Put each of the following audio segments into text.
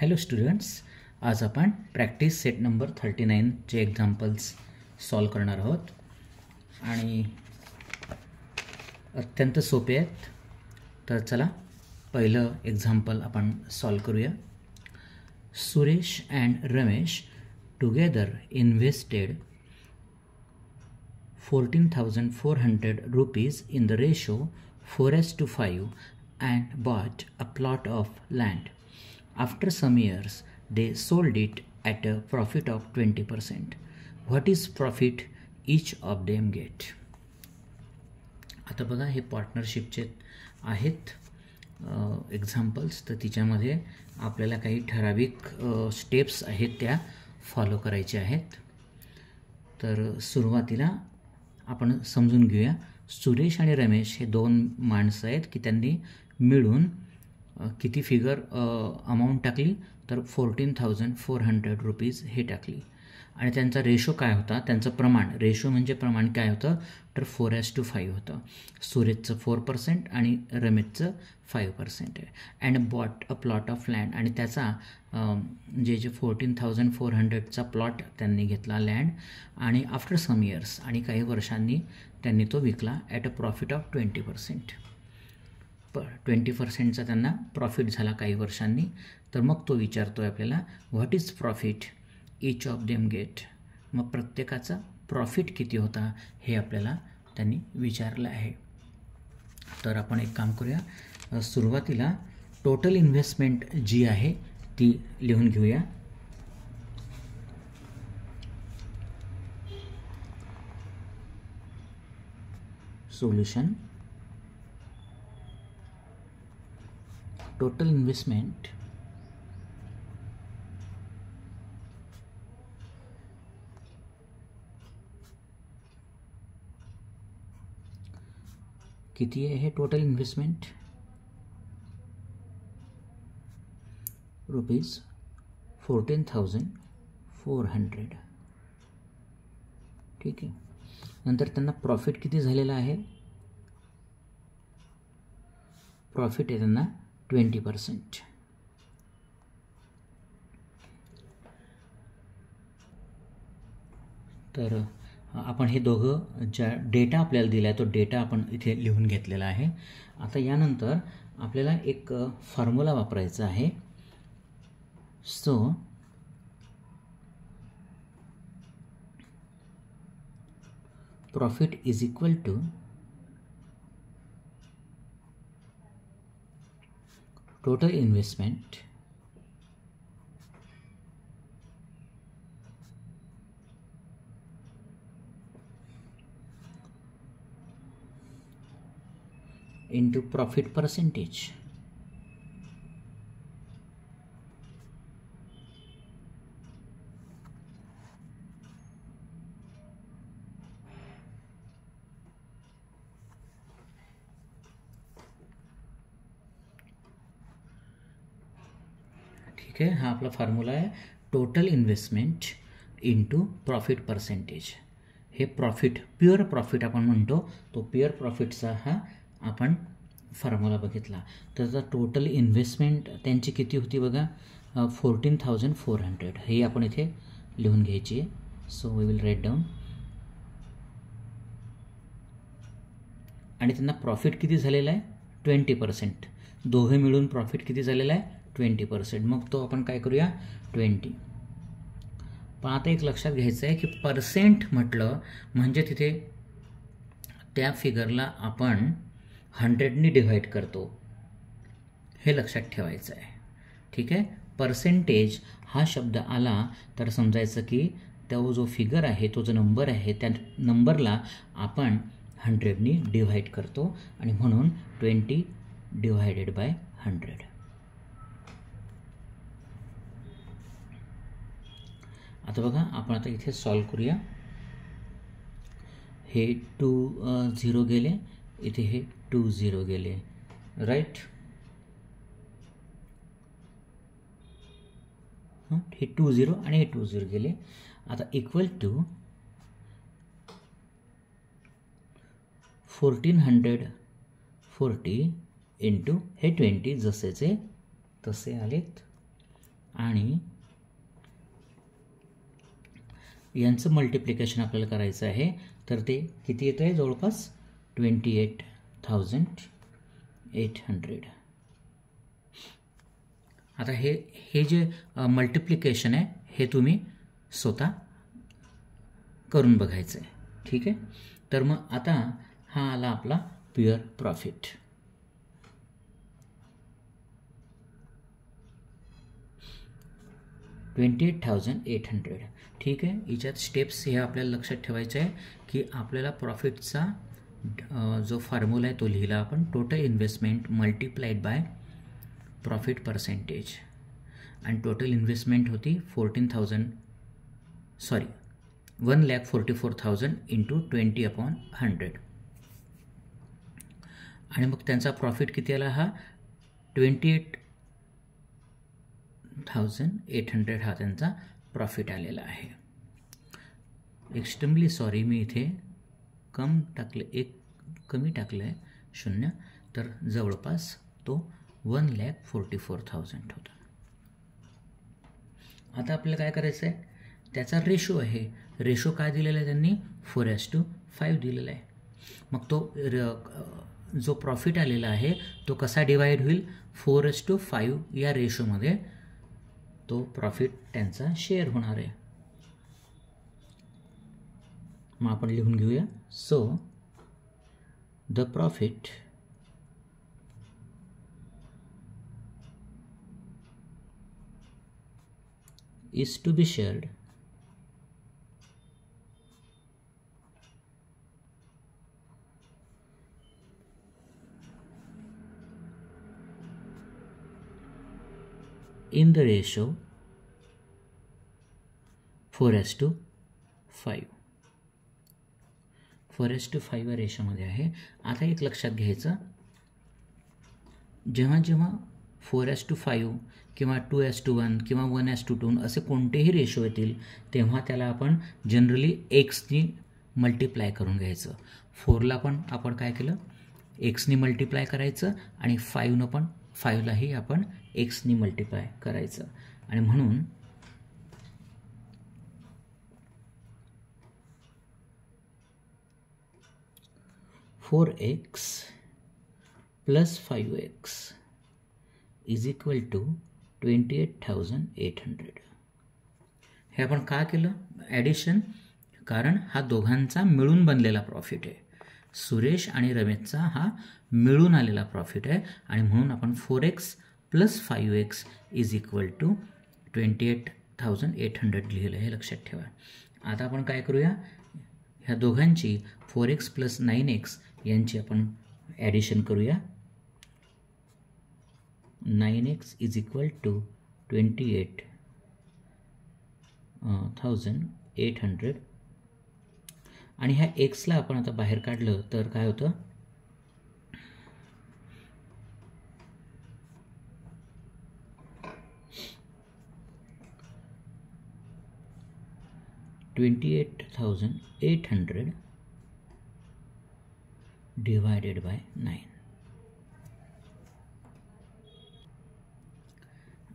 Hello students, आज आपण practice set number 39 चे एक्झाम्पल्स सॉल्व करणार आहोत आणि अत्यंत सोपे आहेत. तर चला पहिलं एक्झाम्पल आपण सॉल्व करूया. Suresh and Ramesh together invested 14,400 rupees in the ratio 4:5 and bought a plot of land. After some years, they sold it at a profit of 20%. What is profit each of them get? आता बघा, हे पार्टनरशिपचे आहेत examples. तर तिच्यामध्ये आपल्याला काही ठराविक steps आहेत त्या फॉलो करायच्या आहेत. तर सुरुवातीला आपण समजून घेऊया. सुरेश आणि रमेश हे दोन माणसं आहेत की त्यांनी मिळून किती फिगर अमाऊंट टाकली, तर 14,400 rupees हे टाकली. आणि त्यांचा रेशो काय होता, त्यांचं प्रमाण, रेशो म्हणजे प्रमाण काय होतं, तर 4:5 होतं. सुरेशचं 4% आणि रमेशचं 5% आहे. And bought a plot of land, आणि त्याचा जे 14,400चा प्लॉट त्यांनी घेतला लँड, आणि आफ्टर सम इयर्स, आणि काही वर्षांनी त्यांनी तो विकला ॲट अ प्रॉफिट ऑफ 20%. 20%चा त्यांना प्रॉफिट झाला काही वर्षांनी. तर मग तो विचारतो आहे आपल्याला, what is profit each of them get. मग प्रत्येकाचा प्रॉफिट किती होता हे आपल्याला त्यांनी विचारलं आहे. तर आपण एक काम करूया. सुरुवातीला टोटल इन्व्हेस्टमेंट जी आहे ती लिहून घेऊया. सोल्युशन. टोटल इन्व्हेस्टमेंट किती आहे? Total investment ₹14,400. ठीक आहे. नंतर त्यांना प्रॉफिट किती झालेला आहे? प्रॉफिट आहे त्यांना 20%. तर आपण हे दोघं ज्या डेटा आपल्याला दिला आहे तो डेटा आपण इथे लिहून घेतलेला आहे. आता यानंतर आपल्याला एक फॉर्म्युला वापरायचा आहे. So profit is equal to total investment into profit percentage. ठीक आहे. हा आपला फॉर्म्युला आहे. Total investment into profit percentage. हे प्रॉफिट, प्युअर प्रॉफिट आपण म्हणतो, तो प्युअर प्रॉफिटचा हा आपण फॉर्म्युला बघितला. त्याचा टोटल इन्व्हेस्टमेंट त्यांची किती होती बघा, 14,400. हे आपण इथे लिहून घ्यायची आहे. So we will write down. आणि त्यांना प्रॉफिट किती झालेला आहे? 20%. दोघे मिळून प्रॉफिट किती झालेला आहे? 20%. मग तो आपण काय करूया, 20. पण आता एक लक्षात घ्यायचं आहे की पर्सेंट म्हटलं म्हणजे तिथे त्या फिगरला आपण 100ने डिव्हाइड करतो, हे लक्षात ठेवायचं आहे. ठीक आहे. पर्सेंटेज हा शब्द आला तर समजायचं की तो जो फिगर आहे, तो जो नंबर आहे, त्या नंबरला आपण 100ने डिव्हाइड करतो, आणि म्हणून 20 डिवायडेड बाय 100. आता बघा, आपण आता इथे सॉल्व करूया. हे 2 0 गेले, इथे हे 2 0 गेले, राईट. हे 2 0 आणि हे 2 0 गेले. आता इक्वल टू 1440 इंटू हे 20 जसेचे तसे आलेत. आणि यांचं मल्टिप्लिकेशन आपल्याला करायचं आहे, तर ते किती येतं आहे? जवळपास 28,800. आता हे जे मल्टिप्लिकेशन आहे हे तुम्ही स्वतः करून बघायचं आहे. ठीक आहे. तर मग आता हा आला आपला प्युअर प्रॉफिट. $28,800. ठीक आहे. याच्यात स्टेप्स हे आपल्याला लक्षात ठेवायचे आहे की आपल्याला प्रॉफिटचा जो फॉर्म्युला आहे तो लिहिला आपण, total investment multiplied by profit percentage. आणि टोटल इन्व्हेस्टमेंट होती 1,44,000 इंटू 20/100. आणि मग त्यांचा प्रॉफिट किती आला? हा 28,800 हा त्यांचा प्रॉफिट आलेला आहे. एक्स्ट्रीमली सॉरी, मी इथे कमी टाकलं आहे 0, तर जवळपास तो 1,44,000 होता. आता आपल्याला काय करायचं आहे? त्याचा रेशो आहे. रेशो काय दिलेला आहे त्यांनी? 4:5 दिलेला आहे. मग तो जो प्रॉफिट आलेला आहे तो कसा डिवाइड होईल? 4:5 या रेशोमध्ये तो प्रॉफिट त्यांचा शेअर होणार आहे. मग आपण लिहून घेऊया. So the profit is to be shared in the ratio 4:5. 4:5 या रेशोमध्ये आहे. आता एक लक्षात घ्यायचं, जेव्हा 4:5 किंवा 2:1 किंवा 1:2 असे कोणतेही रेशो येतील तेव्हा त्याला आपण जनरली एक्सनी मल्टिप्लाय करून घ्यायचं. 4ला पण आपण काय केलं? एक्सनी मल्टिप्लाय करायचं आणि 5लाही आपण एक्सनी मल्टिप्लाय करायचं. आणि म्हणून 4x plus 5x is equal to 28,800. हे आपण का केलं ॲडिशन? कारण हा दोघांचा मिळून बनलेला प्रॉफिट आहे. सुरेश आणि रमेशचा हा मिळून आलेला प्रॉफिट आहे आणि म्हणून आपण 4x plus 5x is equal to 28,800 लिहिलं. हे लक्षात ठेवा. आता आपण काय करूया? ह्या दोघांची 4x plus 9x यांची आपण ॲडिशन करूया. 9x इज इक्वल टू 28,800 आणि ह्या एक्सला आपण आता बाहेर काढलं तर काय होतं? 28,800 divided by 9.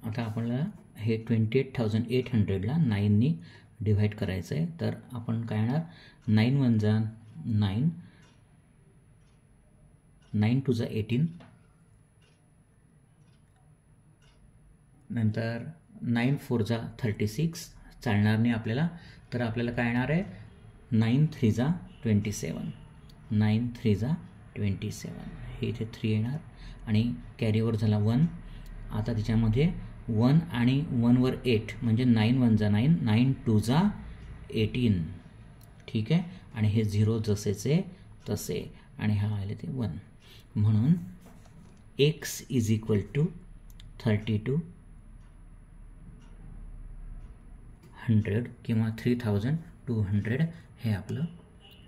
आता आपल्याला हे 28,800ला 9नी डिवाइड करायचं आहे. तर आपण काय येणार? 9 1 जा 9, 9 2 जा 18, नंतर 9 4 जा 36 चालणार नाही आपल्याला. तर आपल्याला काय येणार आहे? 9 3 जा 27, 9 3 जा 27. हे इथे 3 येणार आणि कॅरीवर झाला 1. आता त्याच्यामध्ये 1 आणि 1वर 8 म्हणजे 9 1 जा 9, 9 2 जा 18. ठीक आहे. आणि हे 0 जसेचे तसे आणि हा आले ते 1. म्हणून x इज इक्वल टू 3200 किंवा 3200 हे आपलं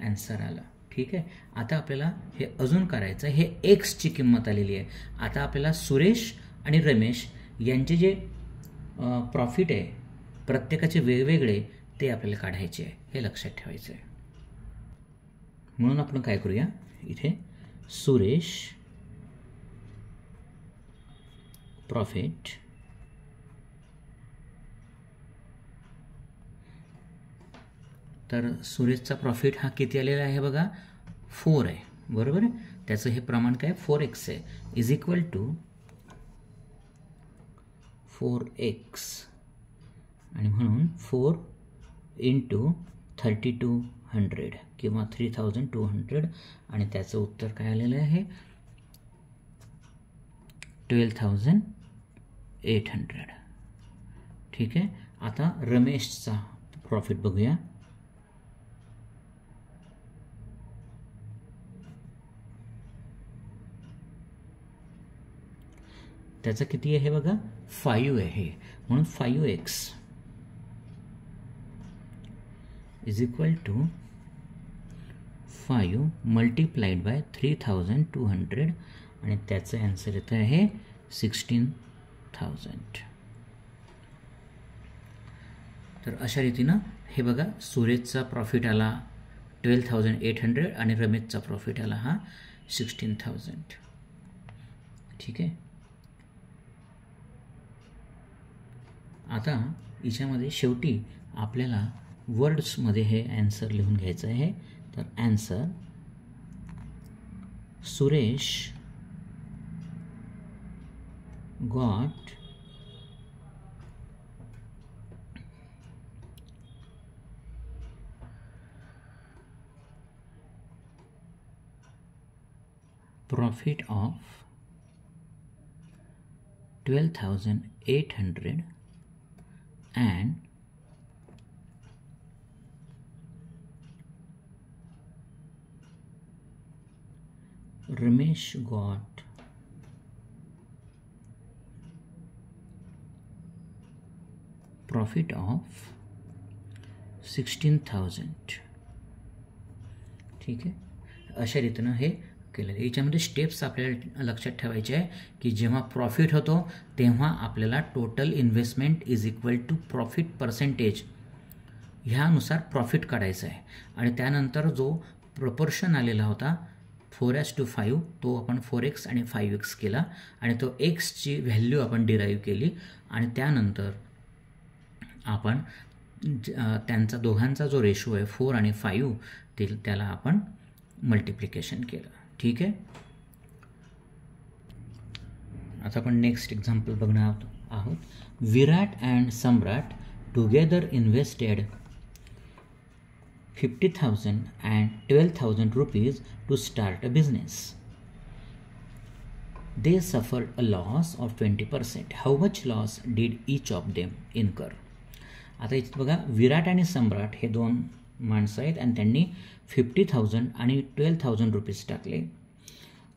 ॲन्सर आलं. ठीक आहे. आता आपल्याला हे अजून करायचं. हे एक्सची किंमत आलेली आहे. आता आपल्याला सुरेश आणि रमेश यांचे जे प्रॉफिट आहे प्रत्येकाचे वेगवेगळे ते आपल्याला काढायचे आहे. हे लक्षात ठेवायचं आहे. म्हणून आपण काय करूया? इथे सुरेश प्रॉफिट तर सुरेशचा प्रॉफिट हा किती आलेला आहे बघा, 4 आहे, बरोबर आहे. त्याचं हे प्रमाण काय 4x आहे, इज इक्वल टू 4x आणि म्हणून 4 इंटू 3200 किंवा 3200 आणि त्याचं उत्तर काय आलेलं आहे 12,800. ठीक आहे. आता रमेशचा प्रॉफिट बघूया. त्याचं किती आहे बघा 5 आहे, म्हणून 5x is equal to 5 multiplied by 3200 आणि त्याचं आन्सर येतं आहे 16,000. तर अशा रीतीनं हे बघा सुरेशचा प्रॉफिट आला 12,800 आणि रमेशचा प्रॉफिट आला हा 16,000. ठीक आहे. आता याच्यामध्ये शेवटी आपल्याला वर्ड्समध्ये हे आन्सर लिहून घ्यायचं आहे. तर answer Suresh got profit of 12,800 and Ramesh got profit of 16,000. ठीक आहे. अशा रीतीनं हे केलं. याच्यामध्ये स्टेप्स आपल्याला लक्षात ठेवायचे आहे की जेव्हा प्रॉफिट होतो तेव्हा आपल्याला total investment is equal to profit percentage ह्यानुसार प्रॉफिट काढायचं आहे आणि त्यानंतर जो प्रपोर्शन आलेला होता 4:5 तो आपण 4x आणि 5x केला आणि तो एक्सची व्हॅल्यू आपण डिराईव्ह केली आणि त्यानंतर आपण त्यांचा दोघांचा जो रेशो आहे 4 आणि 5 त्याला आपण मल्टिप्लिकेशन केलं. ठीक आहे. आता आपण नेक्स्ट एक्झाम्पल बघणार आहोत. Virat and Samrat together invested 50,000 and 12,000 rupees to start a business. They suffered a loss of 20%. How much loss did each of them incur? आता इथे बघा विराट आणि सम्राट हे दोन माणसं आहेत आणि त्यांनी 50,000 आणि 12,000 रुपीज टाकले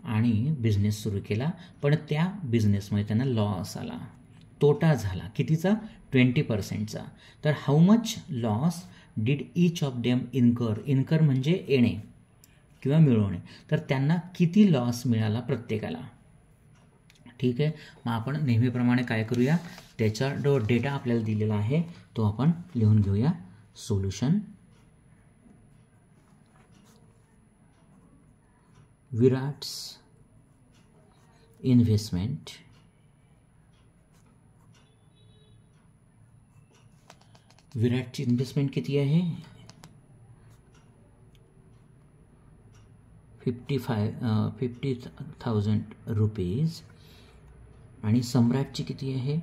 आणि बिझनेस सुरू केला. पण त्या बिझनेसमध्ये त्यांना लॉस आला, तोटा झाला. कितीचा 20%चा. तर how much loss did each of them incur. Incur म्हणजे येणे किंवा मिळवणे. तर त्यांना किती लॉस मिळाला प्रत्येकाला. ठीक आहे. मग आपण नेहमीप्रमाणे काय करूया, त्याचा जो डेटा आपल्याला दिलेला आहे तो आपण लिहून घेऊया. सोल्युशन विराट्स इन्व्हेस्टमेंट विराटची इन्व्हेस्टमेंट किती आहे 50,000 रुपीज आणि सम्राटची किती आहे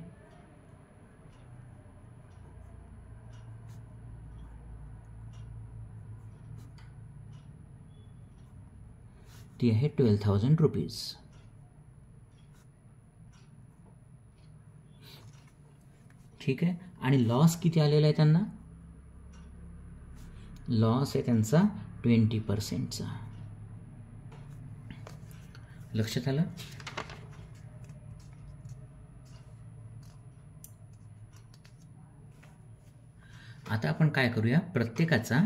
ती आहे 12,000 रुपीज. ठीक आहे. आणि लॉस किती आलेला आहे त्यांना, लॉस आहे त्यांचा 20%चा. लक्षात आलं. आता आपण काय करूया, प्रत्येकाचा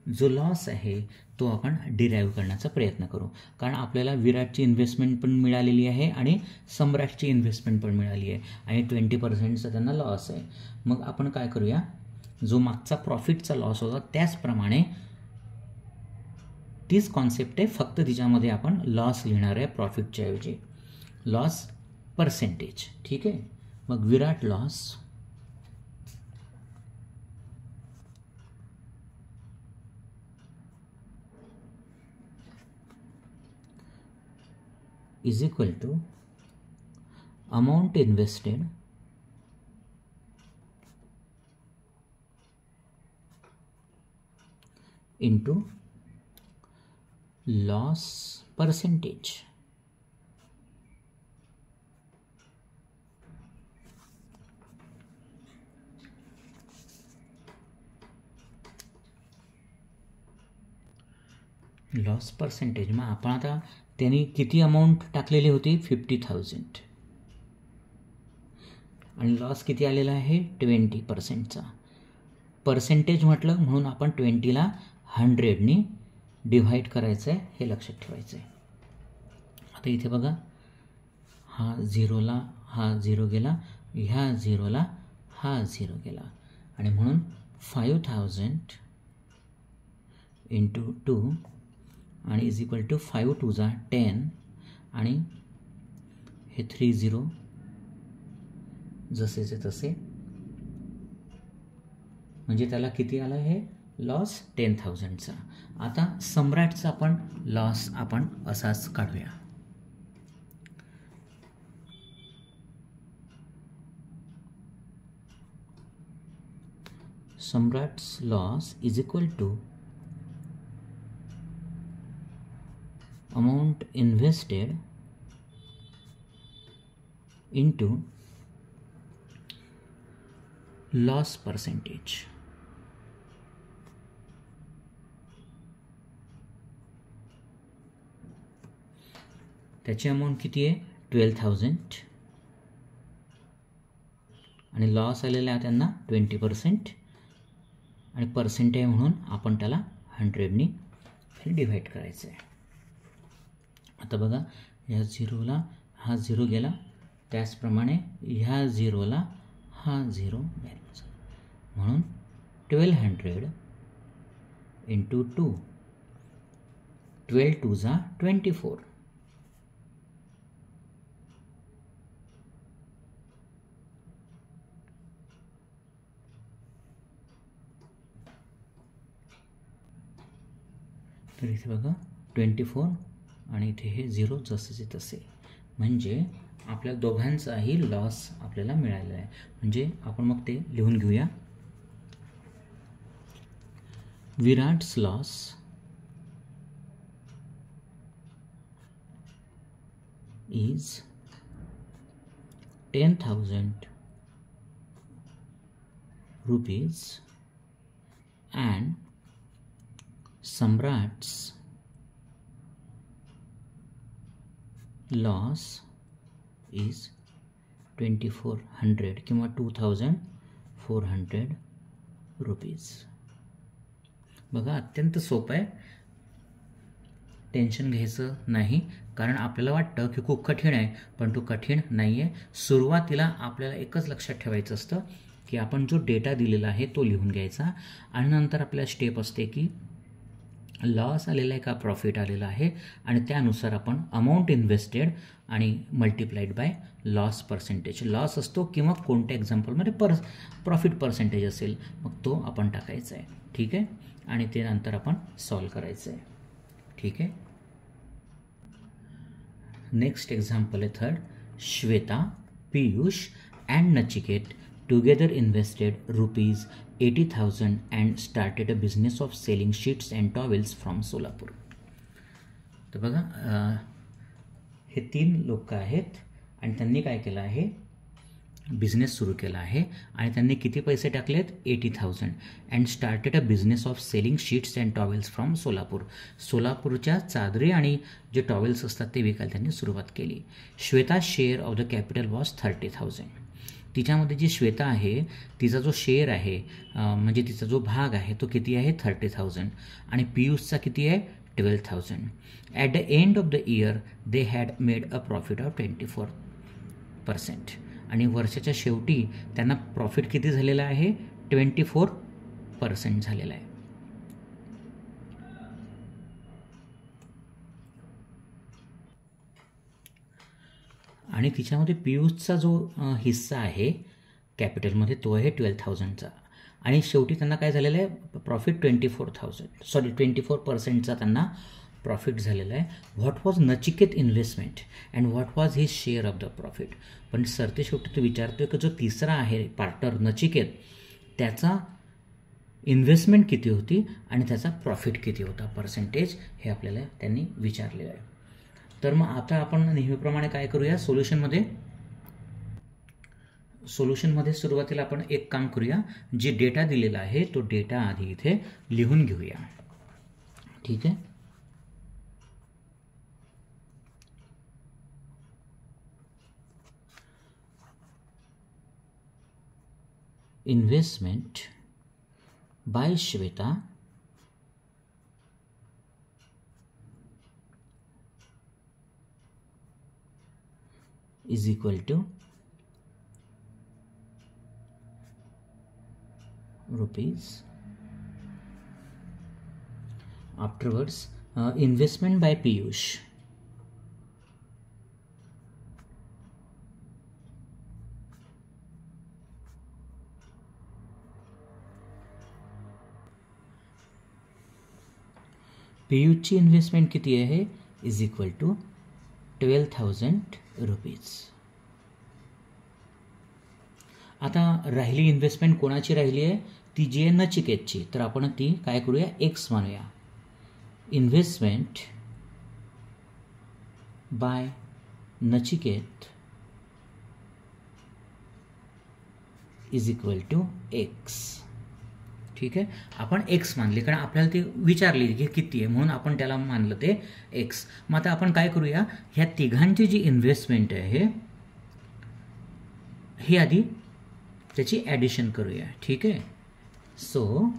जो लॉस आहे तो आपण डिराईव्ह करण्याचा प्रयत्न करू. कारण आपल्याला विराटची इन्व्हेस्टमेंट पण मिळालेली आहे आणि सम्राटची इन्व्हेस्टमेंट पण मिळाली आहे आणि 20%चा त्यांना लॉस आहे. मग आपण काय करूया, जो मागचा प्रॉफिटचा लॉस होता त्याचप्रमाणे तीच कॉन्सेप्ट आहे, फक्त तिच्यामध्ये आपण लॉस लिहिणार आहे प्रॉफिटच्या ऐवजी. Loss percentage. ठीक आहे. मग Virat loss is equal to amount invested into loss percentage. Loss percentage मग आपण आता त्यांनी किती अमाऊंट टाकलेली होती 50,000 आणि लॉस किती आलेला आहे 20%चा. पर्सेंटेज म्हटलं म्हणून आपण 20ला 100ने डिव्हाइड करायचं आहे हे लक्षात ठेवायचं आहे. आता इथे बघा हा 0ला हा 0 गेला, ह्या 0ला हा 0 गेला आणि म्हणून 5,000 इंटू 2 आणि इज इक्वल टू 5 2 जा 10 आणि हे 30 जसेचे तसे म्हणजे त्याला किती आलं हे लॉस 10,000चा. आता सम्राटचा आपण लॉस आपण असाच काढूया. Samrat's loss is equal to amount invested into loss percentage. त्याची अमाऊंट किती आहे 12,000 आणि लॉस आलेला आहे त्यांना 20% आणि पर्सेंट आहे म्हणून आपण त्याला 100ने डिव्हाइड करायचं आहे. आता बघा ह्या 0ला हा 0 गेला, त्याचप्रमाणे ह्या 0ला हा 0 गेला म्हणून 1200 इंटू 2 12 2 जा 24 तर इथे बघा 24 आणि इथे हे 0 जसेचे तसे म्हणजे आपल्या दोघांचाही लॉस आपल्याला मिळालेला आहे. म्हणजे आपण मग ते लिहून घेऊया. Virat's loss is 10,000 rupees and Samrat's loss is 2,400 किंवा 2,400 रुपीज. बघा अत्यंत सोपं आहे, टेन्शन घ्यायचं नाही. कारण आपल्याला वाटतं की खूप कठीण आहे, पण तो कठीण नाही आहे. सुरुवातीला आपल्याला एकच लक्षात ठेवायचं असतं की आपण जो डेटा दिलेला आहे तो लिहून घ्यायचा आणि नंतर आपल्याला स्टेप असते की लॉस आलेला आहे का प्रॉफिट आलेला आहे आणि त्यानुसार आपण अमाऊंट इन्व्हेस्टेड आणि multiplied by loss percentage. Loss असतो किंवा कोणत्या एक्झाम्पलमध्ये प्रॉफिट पर्सेंटेज असेल मग तो आपण टाकायचा आहे. ठीक आहे, आणि ते नंतर आपण सॉल्व करायचं आहे. ठीक आहे. नेक्स्ट एक्झाम्पल आहे third. Shweta, Piyush and Nachiket together invested rupees 80,000 and started a business of selling sheets and towels from Solapur. तर बघा हे 3 लोक आहेत आणि त्यांनी काय केलं आहे, बिझनेस सुरू केला आहे आणि त्यांनी किती पैसे टाकलेत 80,000 and started a business of selling sheets and towels from Solapur. सोलापूरच्या चादरी आणि जे टॉवेल्स असतात ते विकायला त्यांनी सुरुवात केली. Shweta share of the capital was 30,000. तिच्यामध्ये जी श्वेता आहे तिचा जो शेअर आहे म्हणजे तिचा जो भाग आहे तो किती आहे 30,000 आणि पीयूषचा किती आहे 12,000. At the end of the year they had made a profit of 24% आणि वर्षाच्या शेवटी त्यांना प्रॉफिट किती झालेला आहे 24% झालेला आहे. आणि तिच्यामध्ये पीयूषचा जो हिस्सा आहे कॅपिटलमध्ये तो आहे 12,000चा आणि शेवटी त्यांना काय झालेलं आहे प्रॉफिट 24% त्यांना प्रॉफिट झालेला आहे. What was Nachiket investment and what was his share of the profit. पण सर ते शेवटी तो विचारतोय की जो तिसरा आहे पार्टनर नचिकेत, त्याचा इन्व्हेस्टमेंट किती होती आणि त्याचा प्रॉफिट किती होता, पर्सेंटेज, हे आपल्याला त्यांनी विचारलेलं आहे. तर मग आता आपण नेहमीप्रमाणे काय करूया, सोल्युशनमध्ये सुरुवातीला आपण एक काम करूया. जे डेटा दिलेला आहे तो डेटा आधी इथे लिहून घेऊया. ठीक आहे. Investment by Shweta is equal to rupees. Afterwards, investment by Piyush पीयूषची इन्व्हेस्टमेंट किती आहे, इज इक्वल टू 12,000 रुपीज. आता राहिली इन्व्हेस्टमेंट कोणाची राहिली आहे, ती जी आहे नचिकेतची. तर आपण ती काय करूया, एक्स मानूया. Investment by Nachiket is equal to x. ठीक आहे. आपण एक्स मानले कारण आपल्याला ते विचारले की किती आहे, म्हणून आपण त्याला मानलं ते एक्स. मग आता आपण काय करूया, ह्या तिघांची जी इन्व्हेस्टमेंट आहे ही आधी त्याची ॲडिशन करूया. ठीक आहे. सो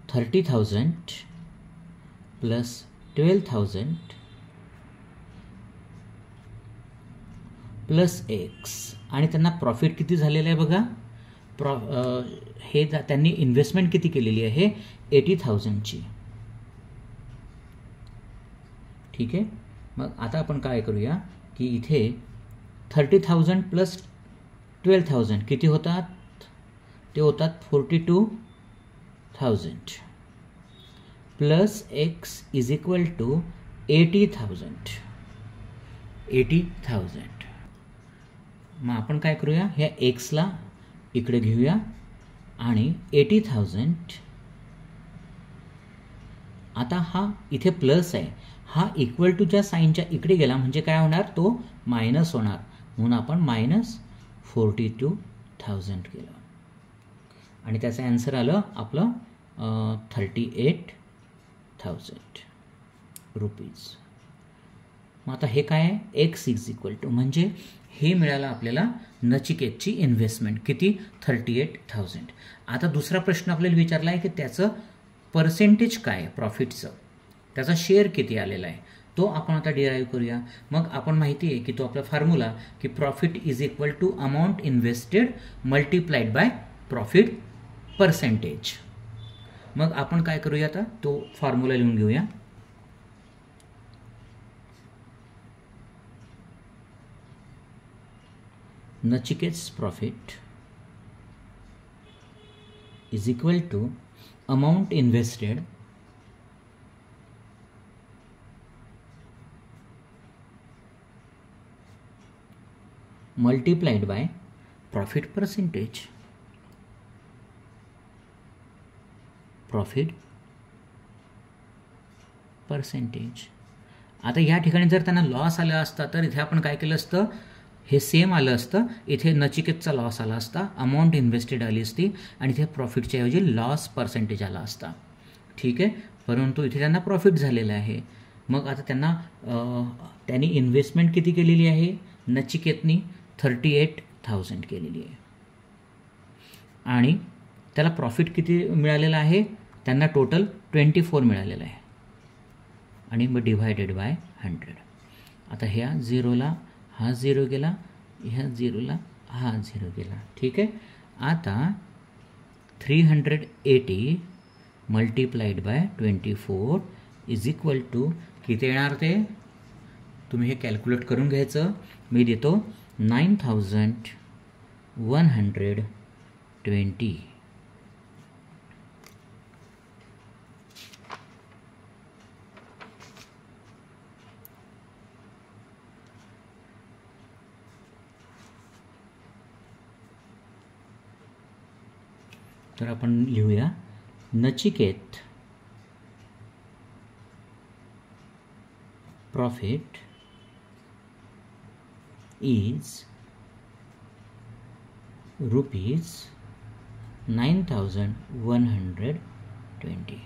30,000 प्लस 12,000 प्लस एक्स, आणि त्यांना प्रॉफिट किती झालेलं आहे बघा. हे त्यांनी इन्व्हेस्टमेंट किती केलेली आहे, 80,000ची. ठीक आहे. मग आता आपण काय करूया की इथे 30,000 प्लस 12,000 किती होतात, ते होतात 42,000 plus x is equal to 80,000. मग आपण काय करूया, ह्या एक्सला इकडे घेऊया आणि 80,000. आता हा इथे प्लस आहे, हा इक्वल टूच्या साईनच्या इकडे गेला म्हणजे काय होणार, तो मायनस होणार, म्हणून आपण -42,000 केलं आणि त्याचं ॲन्सर आलं आपलं 38,000 रुपीज. मग आता हे काय आहे, एक्स इज इक्वल टू, म्हणजे हे मिळालं आपल्याला नचिकेतची इन्व्हेस्टमेंट किती, 38,000. आता दुसरा प्रश्न आपल्याला विचारला आहे की त्याचं पर्सेंटेज काय प्रॉफिटचं, त्याचा शेअर किती आलेला आहे, तो आपण आता डिराईव्ह करूया. मग आपण माहिती आहे की तो आपला फॉर्म्युला की profit is equal to amount invested multiplied by profit percentage. मग आपण काय करूया, आता तो फॉर्म्युला लिहून घेऊया. Nachiket's profit is equal to amount invested multiplied by profit percentage. आता या ठिकाणी जर त्यांना लॉस आला असता तर इथे आपण काय केलं असतं, हे सेम आलं असतं. इथे नचिकेतचा लॉस आला असता, अमाऊंट इन्व्हेस्टेड आली असती आणि इथे प्रॉफिटच्या ऐवजी लॉस पर्सेंटेज आला असता. ठीक आहे. परंतु इथे त्यांना प्रॉफिट झालेलं आहे. मग आता त्यांनी इन्व्हेस्टमेंट किती केलेली आहे, नचिकेतनी 38,000 केलेली आहे आणि त्याला प्रॉफिट किती मिळालेलं आहे, त्यांना टोटल 24 मिळालेलं आहे आणि मग डिवायडेड बाय 100. आता ह्या झिरोला हा 0 गेला, ह्या 0ला हा 0 गेला. ठीक आहे. आता 380 multiplied by 24 is equal to किती येणार, ते तुम्ही हे कॅल्क्युलेट करून घ्यायचं. मी देतो 9,120. तर आपण लिहूया नचिकेत प्रॉफिट इज ₹9,120.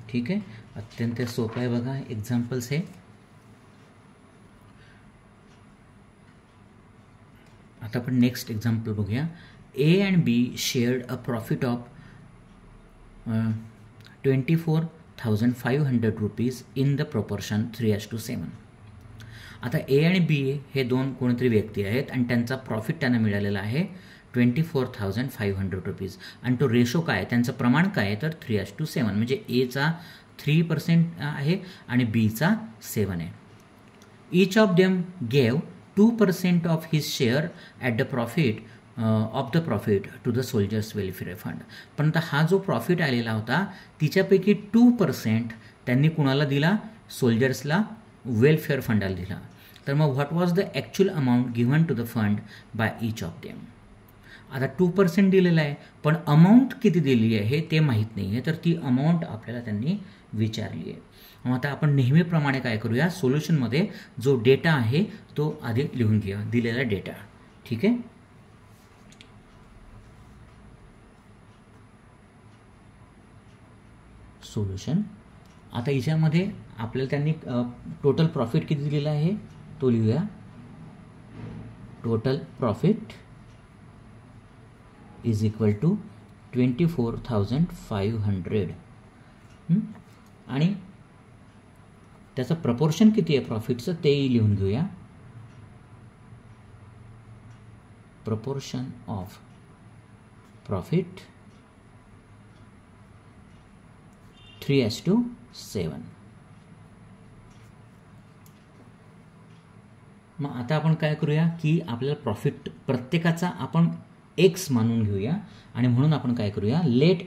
ठीक आहे, अत्यंत सोपं आहे बघा. एक्झाम्पल्स आहे. आता आपण नेक्स्ट एक्झाम्पल बघूया. A and B shared a profit of ₹24,500 in the proportion 3:7. आता ए आणि बी हे दोन कोणतरी व्यक्ती आहेत आणि त्यांचा प्रॉफिट त्यांना मिळालेला आहे ₹24,500 आणि तो रेशो काय, त्यांचं प्रमाण काय तर 3:7. म्हणजे एचा 3% आहे आणि बीचा 7 आहे. Each of them gave 2% of his share at the profit of the profit to the soldiers welfare fund. पण आता हा जो प्रॉफिट आलेला होता तिच्यापैकी 2% त्यांनी कुणाला दिला, सोल्जर्सला वेलफेअर फंडाला दिला. तर मग what was the actual amount given to the fund by each of them. आता 2% दिलेला आहे पण अमाऊंट किती दिली आहे ते माहीत नाही आहे, तर ती अमाऊंट आपल्याला त्यांनी विचारली आहे. मग आता आपण नेहमीप्रमाणे काय करूया, सोल्युशनमध्ये जो डेटा आहे तो आधी लिहून घेऊया, दिलेला डेटा. ठीक आहे. सोल्युशन. आता याच्यामध्ये आपल्याला त्यांनी टोटल प्रॉफिट किती दिलेला आहे तो लिहूया. Total profit is equal to 24,500 आणि त्याचं प्रपोर्शन किती आहे प्रॉफिटचं तेही लिहून घेऊया. Proportion of profit 3:7. मग आता आपण काय करूया की आपल्याला प्रॉफिट प्रत्येकाचा आपण एक्स मानून घेऊया आणि म्हणून आपण काय करूया, लेट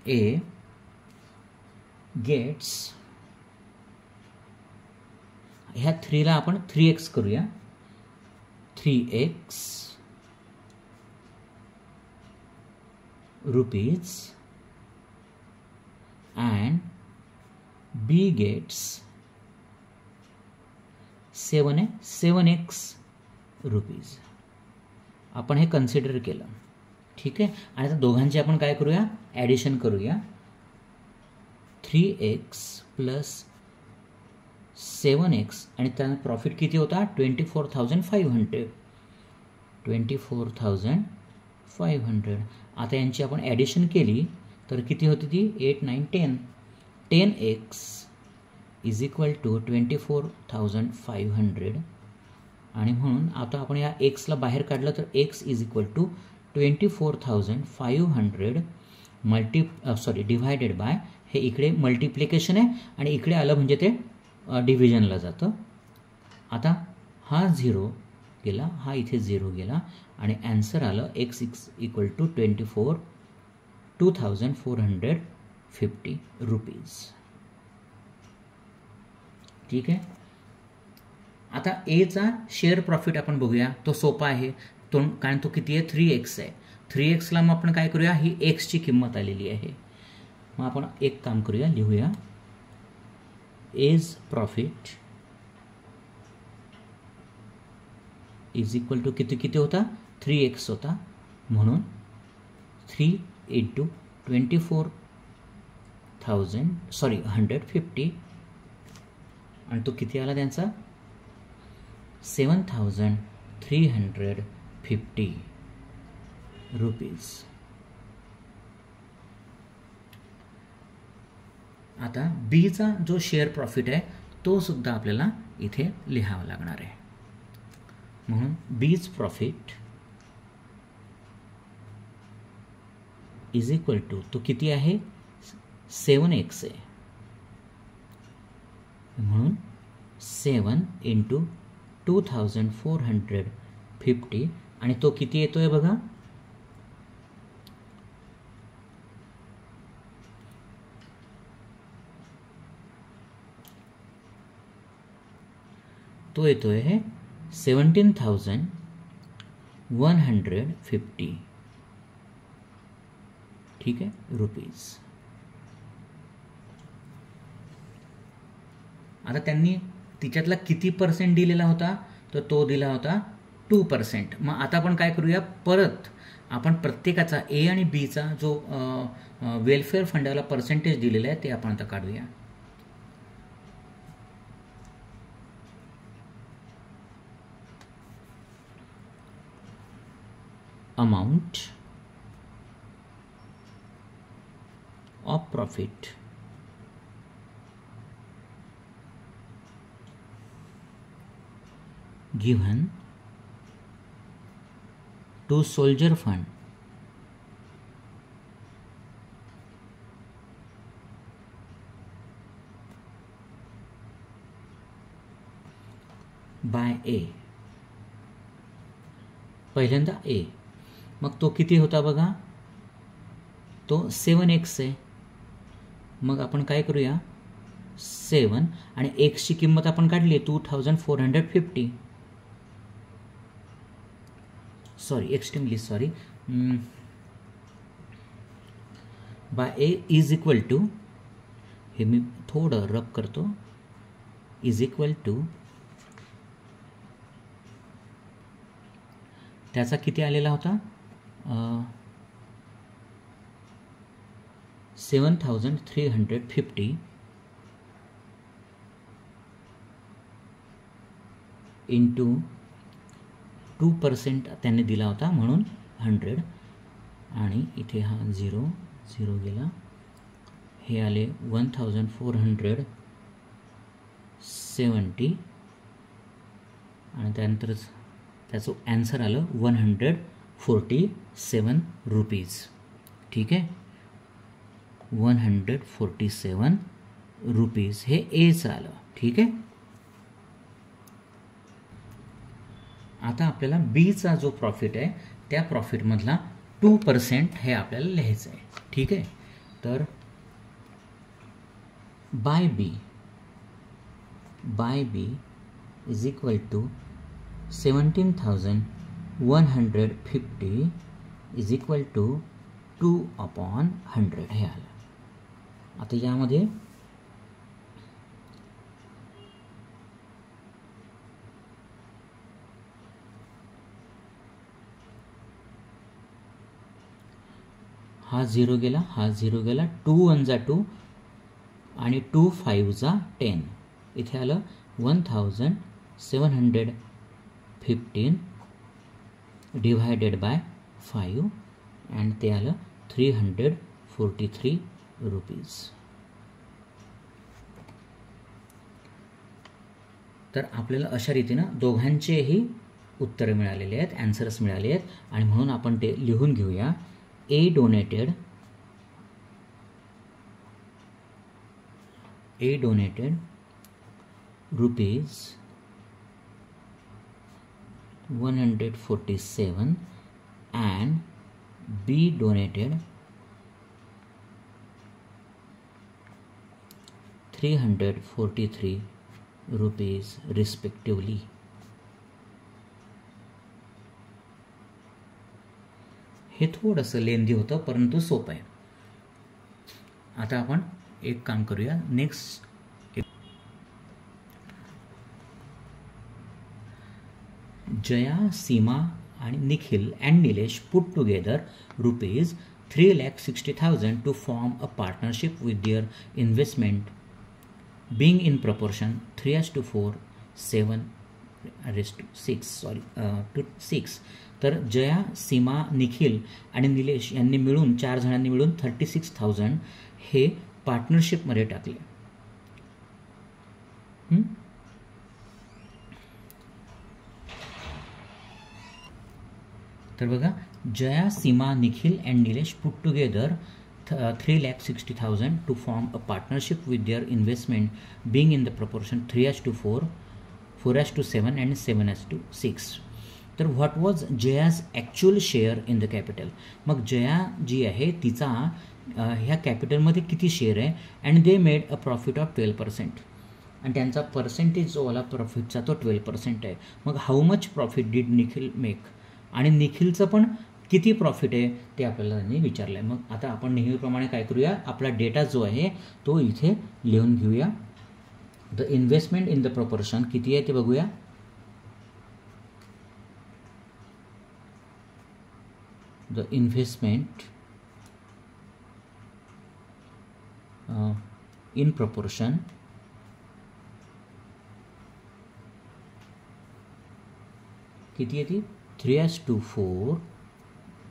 ए गेट्स, ह्या 3ला आपण 3x करूया. 3x rupees and B gets 7x rupees. आपण हे कन्सिडर केलं. ठीक आहे. आणि आता दोघांची आपण काय करूया, ॲडिशन करूया. 3x प्लस 7x आणि त्यानं प्रॉफिट किती होता 24,500. 24,500. आता यांची आपण ॲडिशन केली तर किती होती ती 8, 9, 10. 10x इज इक्वल टू 24,500 आणि म्हणून आता आपण या एक्सला बाहेर काढलं तर x is equal to 24,500 divided by, हे इकडे मल्टिप्लिकेशन आहे आणि इकडे आलं म्हणजे ते डिव्हिजनला जातं. आता हा 0 गेला, हा इथे 0 गेला आणि ॲन्सर आलं एक्स इक्वल टू 2,450 रुपीज. ठीक आहे. आता एचा शेअर प्रॉफिट आपण बघूया, तो सोपा आहे तो, कारण तो किती आहे 3x आहे. 3xला मग आपण काय करूया, ही एक्सची किंमत आलेली आहे. मग आपण एक काम करूया, लिहूया as profit is equal to किती होता 3x होता, म्हणून 3 × 150 आणि तो किती आला त्यांचा 7,350 रुपीज. आता बीचा जो शेअर प्रॉफिट आहे तो सुद्धा आपल्याला इथे लिहावा लागणार आहे. म्हणून बीज प्रॉफिट इज इक्वल टू, तो किती आहे 7x आहे, म्हणून 7 × 2,450 आणि तो किती येतोय बघा तो येतोय 17,150 150, ठीक आहे, रुपीज. आता त्यांनी तिच्यातला किती पर्सेंट दिलेला होता, तर तो दिला होता 2%. मग आता आपण काय करूया, परत आपण प्रत्येकाचा ए आणि बीचा जो वेलफेअर फंडाला पर्सेंटेज दिलेला आहे ते आपण आता काढूया. Amount of profit given to soldier fund by A. पहिल्यांदा A, मग तो किती होता बघा, तो 7x आहे. मग आपण काय करूया, 7 आणि x ची किंमत आपण काढली 2450. Sorry, extremely sorry. By A is equal to, हे मी थोडं रब करतो, इज इक्वल टू त्याचा किती आलेला होता, 7350 इंटू 2% त्यांनी दिला होता म्हणून 100, आणि इथे हा 0 0 गेला, हे आले 1470, आणि त्यानंतर त्याचं ॲन्सर आलं 147 रुपीज. ठीक आहे, 147 रुपीज हे एचं आलं. ठीक आहे, आता आपल्याला बीचा जो प्रॉफिट आहे त्या प्रॉफिटमधला 2% हे आपल्याला लिहायचं आहे. ठीक आहे, तर by B is equal to 17,150 is equal to 2/100 हे आलं. आता यामध्ये हा 0 गेला, हा 0 गेला, 2 1 जा 2 आणि 2 5 जा 10, इथे आलं 1715 डिवायडेड बाय 5 आणि ते आलं 343 रुपीज. तर आपल्याला अशा रीतीनं दोघांचेही उत्तरं मिळालेले आहेत, ॲन्सर्स मिळाले आहेत, आणि म्हणून आपण ते लिहून घेऊया. A donated rupees 147 and B donated 343 rupees respectively. हे थोडंसं लेंदी होतं परंतु सोपं आहे. आता आपण एक काम करूया. नेक्स्ट, जया, सीमा आणि Nikhil and Nilesh put together rupees 3,60,000 to form a partnership with their investment being in proportion 3:4, 7:6. तर जया, सीमा, निखिल आणि निलेश यांनी मिळून 4 जणांनी मिळून 36,000 हे पार्टनरशिपमध्ये टाकले. तर बघा, Jaya, Seema, Nikhil and Nilesh put together 3,60,000 to form a partnership with their investment being in the proportion 3:4, 4:7 and 7:6. तर what was Jaya's actual share in the capital. मग जया जी आहे तिचा ह्या कॅपिटलमध्ये किती शेअर आहे, and they made a profit of 12%, आणि त्यांचा पर्सेंटेज जो वाला प्रॉफिटचा तो 12% आहे. मग how much profit did Nikhil make, आणि निखिलचं पण किती प्रॉफिट आहे ते आपल्याला त्यांनी विचारलं आहे. मग आता आपण नेहमीप्रमाणे काय करूया, आपला डेटा जो आहे तो इथे लिहून घेऊया. The investment in the proportion किती आहे ते बघूया. द इन्व्हेस्टमेंट इन प्रॉपर्शन किती आहे ती 3:4,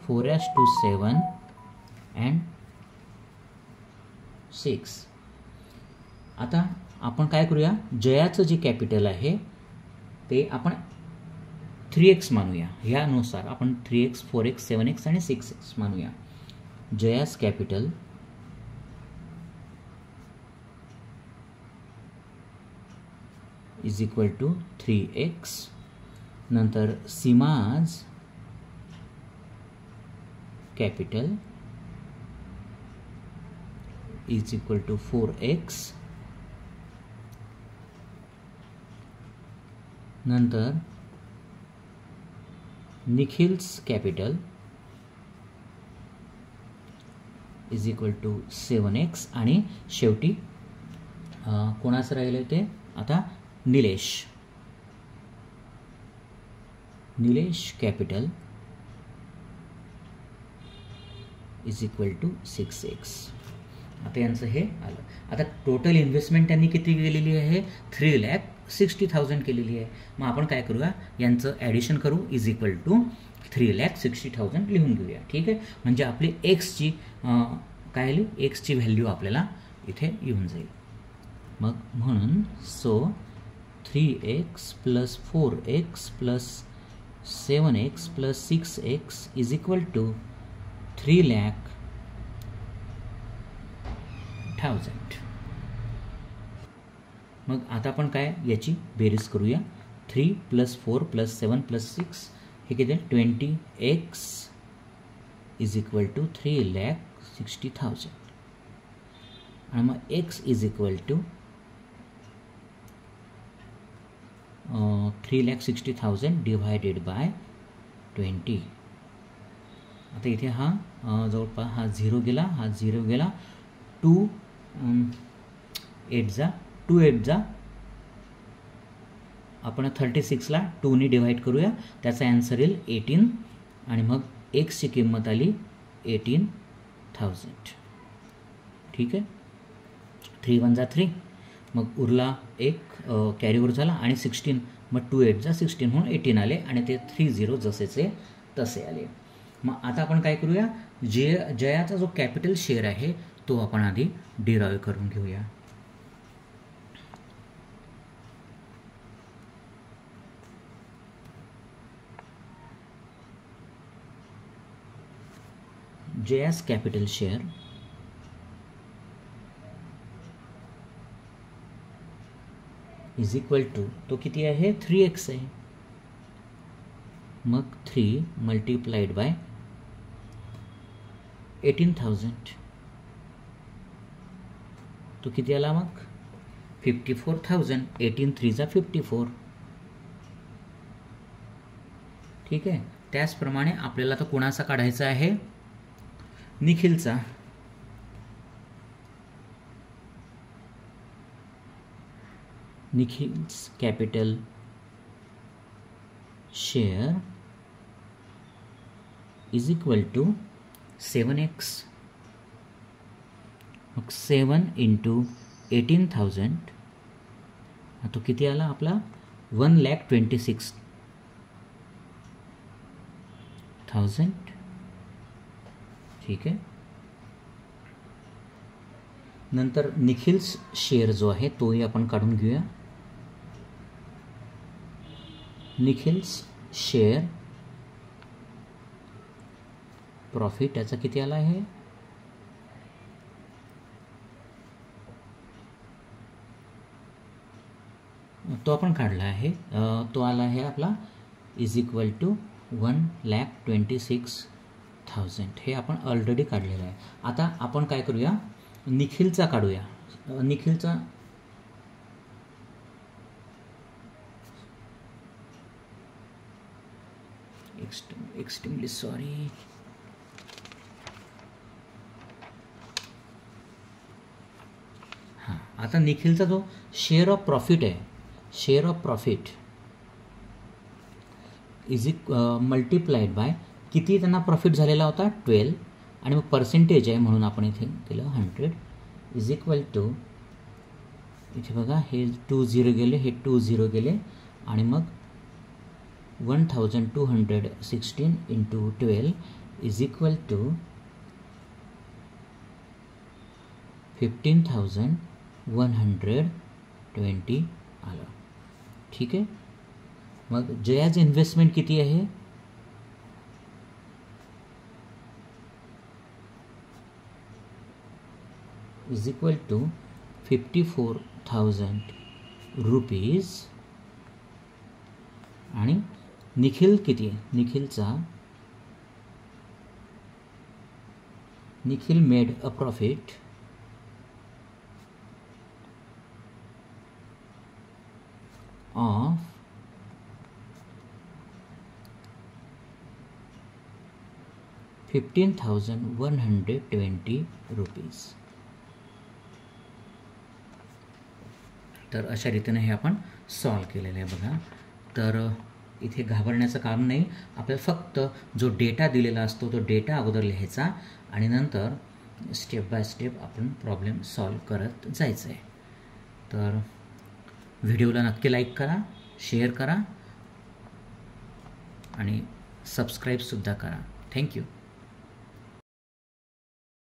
4:7 and 6. आता आपण काय करूया, जयाचं जे कॅपिटल आहे ते आपण 3x मानूया. ह्यानुसार आपण 3x, 4x, 7x आणि 6x मानूया. Jaya's capital is equal to 3x. नंतर Seema's capital is equal to 4x. नंतर Nikhil's capital is equal to 7x. आणि शेवटी कोणाचं राहिलं ते आता Nilesh capital is equal to 6x. आता यांचं हे आलं. आता टोटल इन्व्हेस्टमेंट त्यांनी किती केलेली आहे, 3,60,000 केलेली आहे. मग आपण काय करूया, यांचं ॲडिशन करू, इज इक्वल टू 3,60,000 लिहून घेऊया. ठीक आहे, म्हणजे आपली एक्सची काय आली, एक्सची व्हॅल्यू आपल्याला इथे येऊन जाईल. मग म्हणून so 3x plus 4x plus 7x plus 6x is equal to 3,00,000. मग आता आपण काय याची बेरीज करूया. 3 प्लस 4 प्लस 7 प्लस 6 हे किती आहे, 20x इज इक्वल टू 3,60,000. आणि मग x is equal to 3,60,000 divided by 20. आता इथे हा जवळपास हा 0 गेला, हा 0 गेला. 2 8 जा आपण 36ला 2ने डिवाइड करूया, त्याचा आन्सर येईल 18. आणि मग एक्सची किंमत आली 18,000. ठीक आहे, 3 1 जा 3, मग उरला एक कॅरीवर झाला आणि 16, मग 2 8 जा 16 म्हणून 18 आले आणि ते 30 जसेचे तसे आले. मग आता आपण काय करूया, जयाचा जो कॅपिटल शेअर आहे तो आपण आधी डिराईव्ह करून घेऊया. Jaya's capital share is equal to, तो किती आहे, 3x आहे. मग 3 मल्टिप्लाइड बाय 18,000, तो किती आला मग 54,000. 18 3 जा 54. ठीक आहे, त्याचप्रमाणे आपल्याला तर कोणाचा काढायचा आहे, निखिलचा. Nikhil's capital share is equal to 7x. मग 7 इंटू 18,000, तो किती आला आपला 1,26,000. ठीक आहे, नंतर निखिल्स शेअर जो आहे तोही आपण काढून घेऊया. निखिल्स शेअर प्रॉफिट याचा किती आला आहे, तो आपण काढला आहे. तो आला आहे आपला इज इक्वल टू 1,26,000. हे आपण ऑलरेडी काढलेलं आहे. आता आपण काय करूया, निखिलचा काढूया. निखिलचा एक्स्ट्रीमली सॉरी. हां, आता निखिलचा जो शेअर ऑफ प्रॉफिट आहे, share of profit is multiplied by किती त्यांना प्रॉफिट झालेला होता 12, आणि मग पर्सेंटेज आहे म्हणून आपण इथे केलं 100 इज इक्वल टू, इथे बघा हे 2 0 गेले, हे 2 0 गेले, आणि मग 1216 इंटू 12 इज इक्वल टू 15,120 आलं. ठीक आहे. मग जयाज इन्व्हेस्टमेंट किती आहे? Is equal to 54,000 rupees. आणि निखिल किती आहे? Nikhil made a profit of 15,120 rupees. तर अशा रीतीने हे आपण सॉल्व केलेलं आहे बघा. तर इथे घाबरण्याचं कारण नाही, आपल्याला फक्त जो डेटा दिलेला असतो तो डेटा अगोदर लिहायचा आणि नंतर स्टेप बाय स्टेप आपण प्रॉब्लेम सॉल्व करत जायचं आहे. तर व्हिडिओला नक्की लाईक करा, शेअर करा आणि सबस्क्राईबसुद्धा करा. थँक्यू.